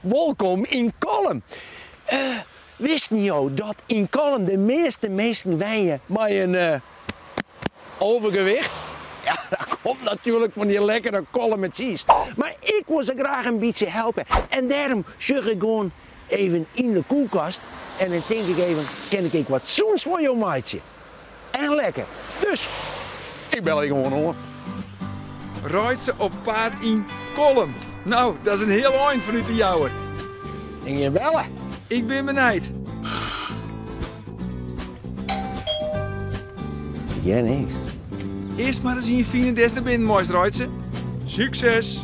welkom in Kolm. Wist niet jou dat in Kolm de meeste mensen wijnen met een overgewicht? Ja, dat komt natuurlijk van die lekkere Kolm met cheese. Maar ik wil ze graag een beetje helpen. En daarom zeg ik gewoon even in de koelkast. En dan denk ik even, ken ik wat zoens voor jou maatje. En lekker. Dus, ik bel je gewoon hoor. Rijdt ze op paard in Kolm. Nou, dat is een heel eind vanuit de jouwer. En je bellen? Ik ben benijd. Ja, niks. Eerst maar eens in je fine des naar binnen, moois rijdt ze. Succes!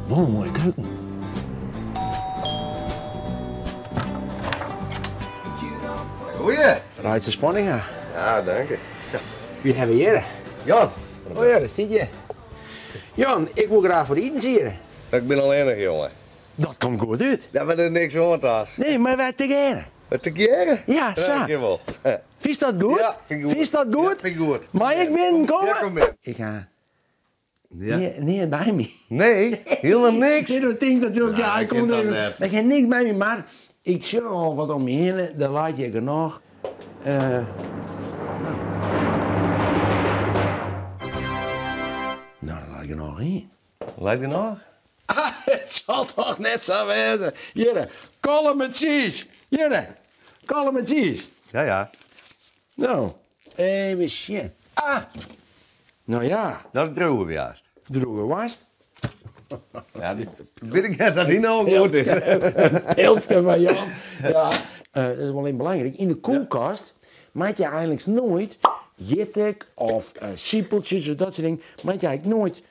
Wat een mooie keuken. Goeie. Rijdt ze spanning aan. Ja, dank je. Wie hebben we hier? Jan. Oh ja, dat zit je. Jan, ik wil graag voor eten zien. Ik ben alleenig, jongen. Dat komt goed uit. Ja, maar er is niks aan daar. Nee, maar wij tegenen. Wat te keren? Ja, zo. Dank je wel. Vind je dat goed? Ja, vind ik goed. Vind je dat goed? Ja, vind ik goed. Mag ik binnenkomen? Ja, kom binnen. Ik ga Ja. niet bij me. Nee, helemaal niks. Ik doe things natuurlijk, Nou, ja, ik ik kom ken even. dat net. Er gaat niks bij me, maar ik zie al wat om me heen, dan laat je er nog. Nou, dan laat ik er nog in. Lijkt je nog? Ah, het zal toch net zo wezen. Hier, kalm met cheese. Hier, kalm met cheese. Ja, ja. Nou, even shit. Ah, nou ja, Dat droegen we juist. droge was. Ja, weet ik net dat die nou goed is. Heeltje van Jan. Ja, dat is wel even belangrijk. In de koelkast maak je eigenlijk nooit jittek of siepeltjes of dat soort dingen. Maak je eigenlijk nooit.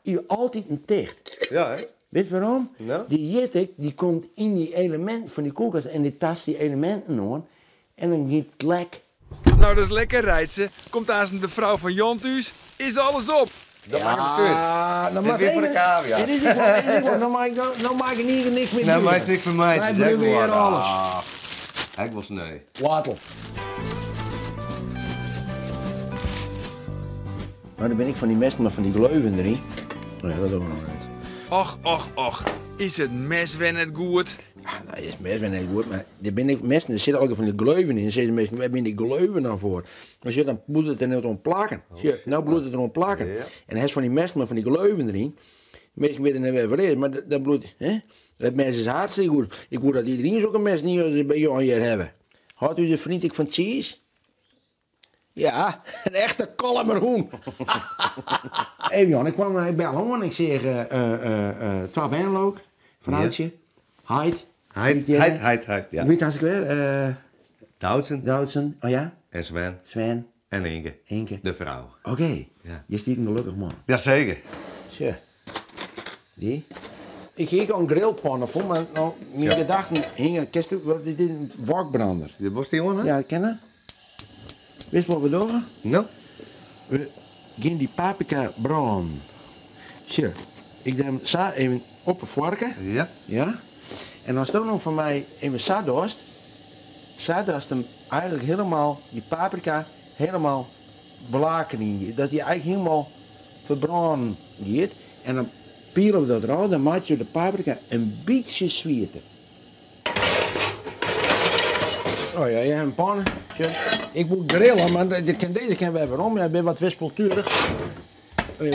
Je altijd een dicht. Ja, hè? Weet je waarom? Nou? Die jittek die komt in die elementen van die koelkast en die tast die elementen aan. En dan gaat het lek. Nou, dat is lekker, rijdt ze. Komt aan de vrouw van Jan thuis. Is alles op. Dat maakt het zuur. Ah, dan Dit mag is weer voor de cavia. Dit is niet voor- dit is niet voor- Dan maak ik niet niks meer. Nou, maar het is niks voor mij. Wij Het is echt proberen waar. alles. Ah, ik was nee. Watel. Maar dan ben ik van die mesten, maar van die gleuven erin. Nou ja, dat doen we nog niet. Och, och, och. Is het mes wel net goed? Ah, nou, is best wel niet goed, maar er ben ik mesten, er zitten altijd van die gleuven in. Dan zeggen mensen, waar ben die gleuven dan voor? Als je dan bloedt het er net om plakken. Zie je, nou bloedt het er om plakken. Ja. En dan heeft van die mesten, maar van die gleuven erin. Mensen weten het weer verleden, maar dat bloedt, hè? Dat mes is hartstikke goed. Ik wil dat iedereen zo'n mes niet als bij jou hier hebben. Houdt u de vriend ik van cheese? Ja, een echte kalmerhoen. Even Jan, ik kwam naar bellen hoor. En ik zeg, 12 Benlook, van Ja. Oudje, Heid. Heid, ja. Wie was ik weer? Doutzen Doudsen, oh ja, en Sven Sven, en Inge. Inke. De vrouw. Oké, Ja. je stiet een gelukkig man. Jazeker. Tja, die. Ik ging al een grillpannen voor, maar nou, mijn Zo. gedachten hingen, kist ook, dit is een wokbrander. Je was die jongen? Ja, kennen? Wist je wat we doen? Nou? We gaan die paprika branden. Zo, ik doe hem zo even op een vorken. Ja. Ja. En dan staat nog van mij even zadost. Zadost hem eigenlijk helemaal, die paprika, helemaal blaken in. Dat die eigenlijk helemaal verbranden gaat. En dan pielen we dat eraf, dan maak je de paprika een beetje zweten. Oh ja, je hebt een pan. Ik moet grillen, maar deze kennen we even om. Ja, ik ben wat wispelturig.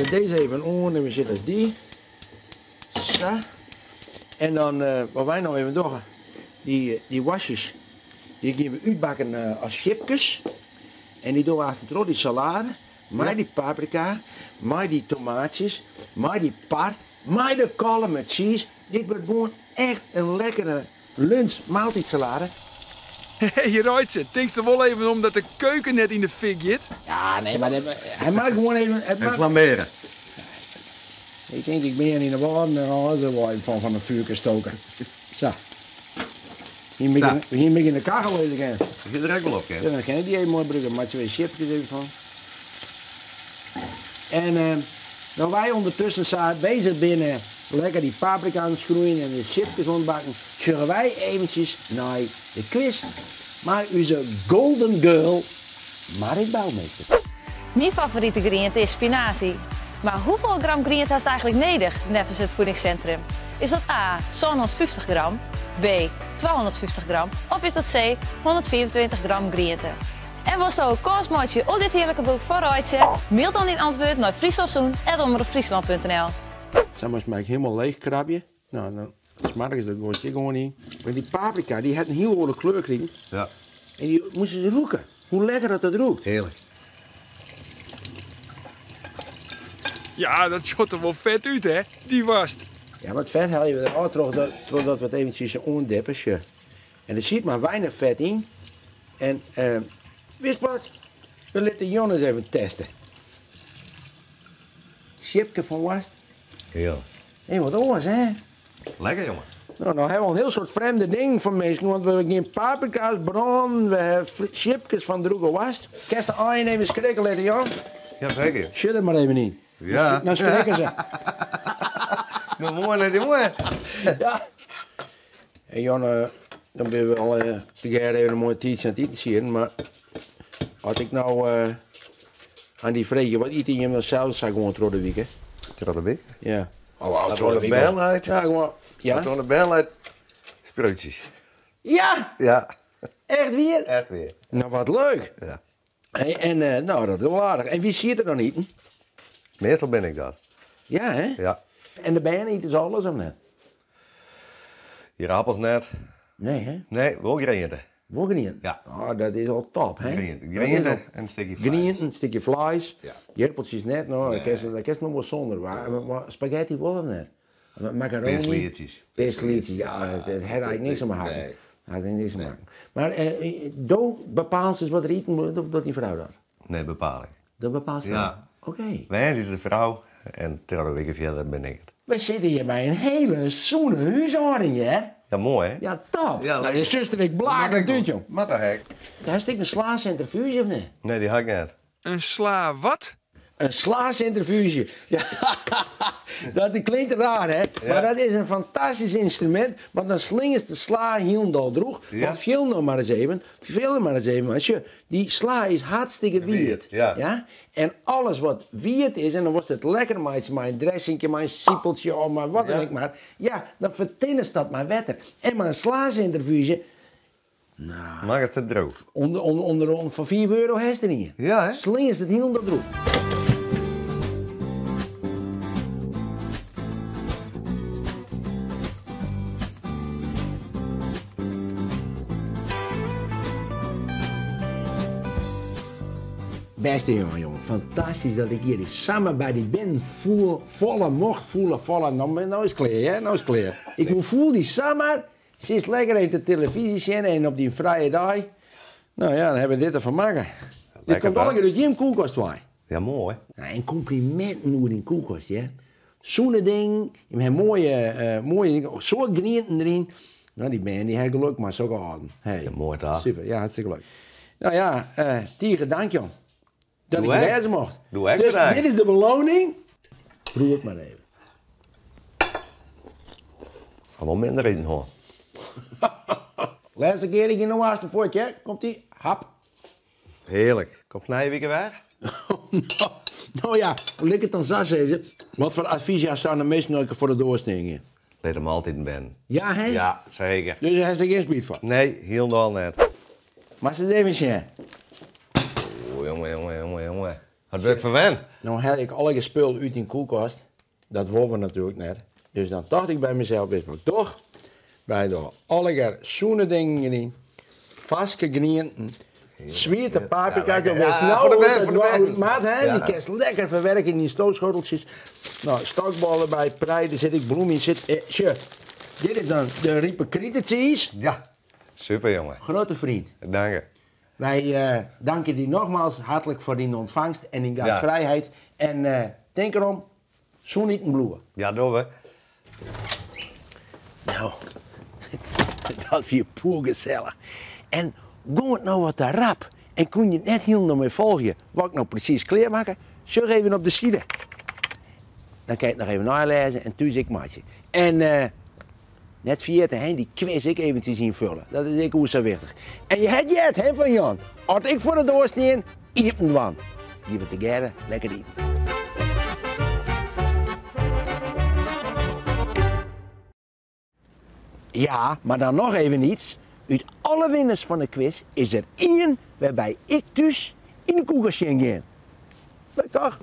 Deze even on en we zitten als die. Zo. En dan, wat wij nou even doen, die wasjes, die gaan we uitbakken als chipjes. En die doen we als een die salade, maar die paprika, maar die tomaatjes, maar die par, maar de kalm met cheese. Dit wordt gewoon echt een lekkere lunch maaltijdsalade. Je rijdt ze. Denk er wel even om dat de keuken net in de fik zit. Ja, nee, maar hij maakt gewoon even... Het En maakt, flamberen. ik denk, ik ben hier in de water en al er wel even van een vuurtje stoken. Zo. Hier ben ik in de kachel lezen gaan. Ik zit er ook wel op, hè? Ja, dan kan ik die even mooi gebruiken. Maar twee chipjes even van. En nou wij ondertussen zijn bezig binnen lekker die paprika aan het schroeien en de chipjes ontbakken, zullen wij eventjes naar de quiz. Maar onze golden girl, Marit Bouwmeester. Mijn favoriete groente is spinazie. Maar hoeveel gram groente heeft eigenlijk nodig nevens het voedingscentrum? Is dat A, 250 gram, B, 250 gram of is dat C, 124 gram groente? En was er ook kostmaatje op dit heerlijke boek vooruitje? Mail dan in antwoord naar frieslandzoen@omroepfriesland.nl. Zeg maar, maak ik helemaal leeg krabje. Nou, dan smaak ik dat gewoon in. Maar die paprika, die had een heel rode kleur gekregen. Ja. En die moesten ze roeken. Hoe lekker dat roekt. Heerlijk. Ja, dat shot er wel vet uit, hè? Die was. Ja, maar het vet haal je eruit totdat we het eventjes ondippen. En er zit maar weinig vet in. En wist wat? We laten Jonas even testen. Chipje van Wast. Heerlijk. Hé, wat anders, hè? Lekker, jongen. Nou hebben we een heel soort vreemde ding van mensen, want we hebben geen paprika's, bron, we hebben chipjes van Droege Wast. Kerst de aaien even schrikken laten, Jan? Jazeker. Shut er maar even in. Ja. Dan schrikken ze. Nou, mooi, jongen. Ja. En Jan, dan ben we al te even een mooie tijd aan het eten zien, maar als ik nou aan die vreetje wat eten je hem dan zelf, zou ik gewoon door de week, hè? Door de week? Ja. Dat wordt een bijlheid. Ja, gewoon. Ja? Dat wordt een bijlheid. Spreutjes. Ja! Ja. Echt weer? Echt weer. Nou, wat leuk. Ja. En nou, dat is wel aardig. En wie ziet er dan eten? Meestal ben ik dat. Ja, hè? Ja. En de bijen eten ze alles of net? Hier appels net. Nee, hè? Nee, wel groenten. Voor niet? Ja. Oh, dat is al top, hè? Groenten en een stukje vlees. Groenten, een stukje vlees. Ja. Jerpeltjes net, nou, dat kan nog wel zonder. Maar spaghetti wel of net? Macaroni. Persliertjes. Persliertjes, ja. Dat heeft eigenlijk niks aan maken. Nee. Dat heeft niks aan maken. Maar do bepaalt ze wat er eten moet of dat die vrouw dan? Nee, bepaal ik. Dat bepaalt ze Ja. dan? Oké. Wij is de vrouw en 2 weken verder ben ik het. We zitten hier bij een hele zoene huishouding, hè? Ja, mooi hè? Ja, top. Ja, Nou, je zuster ik blaak een duwtje. Wat de hek? Daar is een slaascentrifuge of niet? Nee, die had ik net. Een sla wat? Een slaascentrifuge. Ja, dat klinkt raar, hè? Maar dat is een fantastisch instrument, want dan slingert de sla helemaal droeg. Ja. Want veel nog maar eens even, als je, die sla is hartstikke wierd. Ja. En alles wat wierd is, en dan wordt het lekker met een dressingje, maar een siepeltje, of maar wat dan ook maar. Ja, dan vertinnen dat maar wetter. En maar een slaascentrifuge, Maak het te droog. onder voor €4 heeft er niet. Ja, hè? Slingert het helemaal droeg. Beste jongen, fantastisch dat ik hier samen bij die ben volle, nou is klaar, hè, nou is klaar. Ik voel die samen, ze is lekker in de televisie zien en op die vrije dag. Nou ja, dan hebben we dit ervan maken. Dit komt allemaal uit je koelkast bij. Ja, mooi. Nou, en complimenten hoe in koelkast, ja. Zo'n ding, je hebt mooie soort groenten erin. Nou, die ben die heeft geluk, maar zo gehouden. Hey. Ja, mooi toch? Super, ja, hartstikke leuk. Nou ja, Tieren, dank je. Dat Doe ik je ik. lezen mocht. Doe ik dus bedankt. dit is de beloning. Proef het maar even. Ga wel minder eten hoor. Laatste keer dat je nog was, voor je komt die hap. Heerlijk. Komt na je week weg? nou ja, hoe ik het dan zo zeggen. Wat voor advies staan de meesten nooit voor de doorsneden? Leed hem altijd in ben. Ja, hè? Ja, zeker. Dus daar heb je geen spiet van. Nee, helemaal net. Maar ze even zien. Oh, jongen. Wat druk verwen. Nou heb ik alle gespul uit in de koelkast. Dat wilden we natuurlijk net. Dus dan dacht ik bij mezelf, wist maar toch, bij de alle zoene dingen in, vaske groenten, zwierte paprika, lekker. dat was Ja, nou voor de het band. nou maat, hè? Ja. Die kerst lekker verwerken in die stootschoteltjes. Nou, stokballen bij preiden zit ik, bloem in zit. Dit is dan de riepe krietencheese. Ja. Super jongen. Grote vriend. Dank je. Wij danken je nogmaals hartelijk voor die ontvangst en die gastvrijheid. En denk erom, zo niet een bloeien. Ja, door we. Nou, dat weer poer gezellig. En ging het nou wat te rap en kon je het net helemaal mee volgen wat ik nou precies klaarmaken? Zorg even op de side. Dan kan je het nog even nalezen en toen zie ik maatje. En net via te heen, die quiz ik eventjes invullen. Dat is ik hoe zo wichtig. En je hebt het hè van Jan. Als ik voor de doorsteen, iepen wan. die we together lekker eten. Ja, maar dan nog even iets. Uit alle winnaars van de quiz is er één waarbij ik dus in de koelkast ging. Leuk toch?